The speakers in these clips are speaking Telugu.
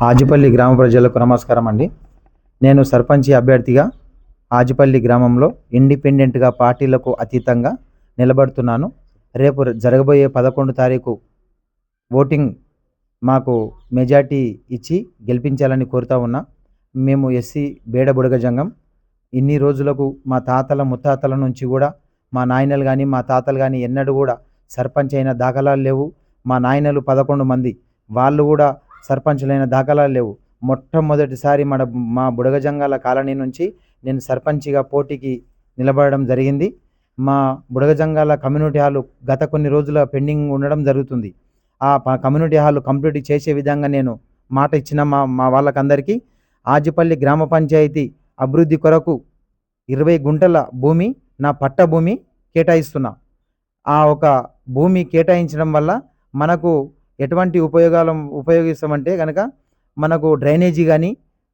ఆజిపల్లి గ్రామ ప్రజలకు నమస్కారం అండి. నేను సర్పంచి అభ్యర్థిగా ఆజిపల్లి గ్రామంలో ఇండిపెండెంట్గా పార్టీలకు అతీతంగా నిలబడుతున్నాను. రేపు జరగబోయే 11 తారీఖు ఓటింగ్ మాకు మెజార్టీ ఇచ్చి గెలిపించాలని కోరుతా ఉన్నా. మేము ఎస్సీ బేడ బుడగ జంగం. ఇన్ని రోజులకు మా తాతల ముత్తాతల నుంచి కూడా మా నాయనలు కానీ మా తాతలు కానీ ఎన్నడూ కూడా సర్పంచ్ అయిన దాఖలాలు లేవు. మా నాయనలు 11 మంది వాళ్ళు కూడా సర్పంచులైన దాఖలాలు లేవు. మొట్టమొదటిసారి మా బుడగజంగాల కాలనీ నుంచి నేను సర్పంచిగా పోటీకి నిలబడడం జరిగింది. మా బుడగజంగాల కమ్యూనిటీ హాల్ గత కొన్ని రోజుల పెండింగ్ ఉండడం జరుగుతుంది. ఆ కమ్యూనిటీ హాల్ కంప్లీట్ చేసే విధంగా నేను మాట ఇచ్చిన మా వాళ్ళకందరికీ ఆజిపల్లి గ్రామ పంచాయతీ అభివృద్ధి కొరకు 20 గుంటల భూమి నా పట్ట భూమి కేటాయిస్తున్నా. ఆ ఒక భూమి కేటాయించడం వల్ల మనకు ఎటువంటి ఉపయోగిస్తామంటే కనుక మనకు డ్రైనేజీ కానీ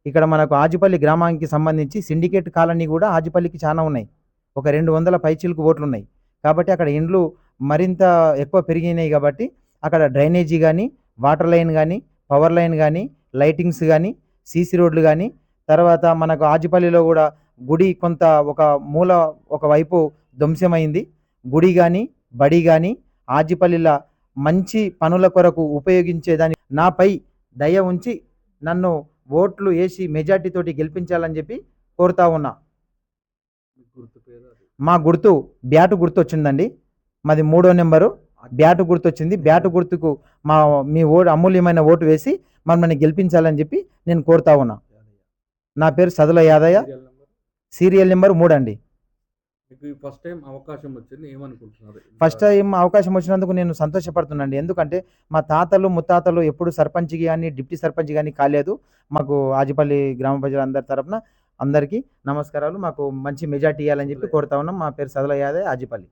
ఇక్కడ మనకు ఆజిపల్లి గ్రామానికి సంబంధించి సిండికేట్ కాలనీ కూడా ఆజిపల్లికి చాలా ఉన్నాయి. ఒక 200 పైచిలకు ఓట్లు ఉన్నాయి. కాబట్టి అక్కడ ఇండ్లు మరింత ఎక్కువ పెరిగినాయి. కాబట్టి అక్కడ డ్రైనేజీ కానీ వాటర్ లైన్ కానీ పవర్ లైన్ కానీ లైటింగ్స్ కానీ సీసీ రోడ్లు కానీ తర్వాత మనకు ఆజిపల్లిలో కూడా గుడి కొంత ఒక మూల ఒకవైపు ధ్వంసమైంది. గుడి కానీ బడి కానీ ఆజిపల్లిలో మంచి పనుల కొరకు ఉపయోగించేదాన్ని నాపై దయ ఉంచి నన్ను ఓట్లు వేసి మెజార్టీతోటి గెలిపించాలని చెప్పి కోరుతా ఉన్నా. మా గుర్తు బ్యాటు గుర్తు వచ్చిందండి. మాది 3వ నెంబరు బ్యాటు గుర్తు వచ్చింది. బ్యాటు గుర్తుకు మీ అమూల్యమైన ఓటు వేసి మమ్మల్ని గెలిపించాలని చెప్పి నేను కోరుతా ఉన్నా. నా పేరు సదుల యాదయ్య, సీరియల్ నెంబర్ 3 అండి. ఫస్ట్ టైం అవకాశం వచ్చింది, ఏమనుకుంటున్నారు? ఫస్ట్ టైం అవకాశం వచ్చినందుకు నేను సంతోషపడుతున్నాను. ఎందుకంటే మా తాతలు ముత్తాతలు ఎప్పుడు సర్పంచ్ కానీ డిప్యూటీ సర్పంచ్ కానీ కాలేదు. మాకు ఆజిపల్లి గ్రామ ప్రజలందరి తరపున అందరికీ నమస్కారాలు. మాకు మంచి మెజార్టీ ఇవ్వాలని చెప్పి కోరుతా ఉన్నాం. మా పేరు సదుల యాదయ్య, ఆజిపల్లి.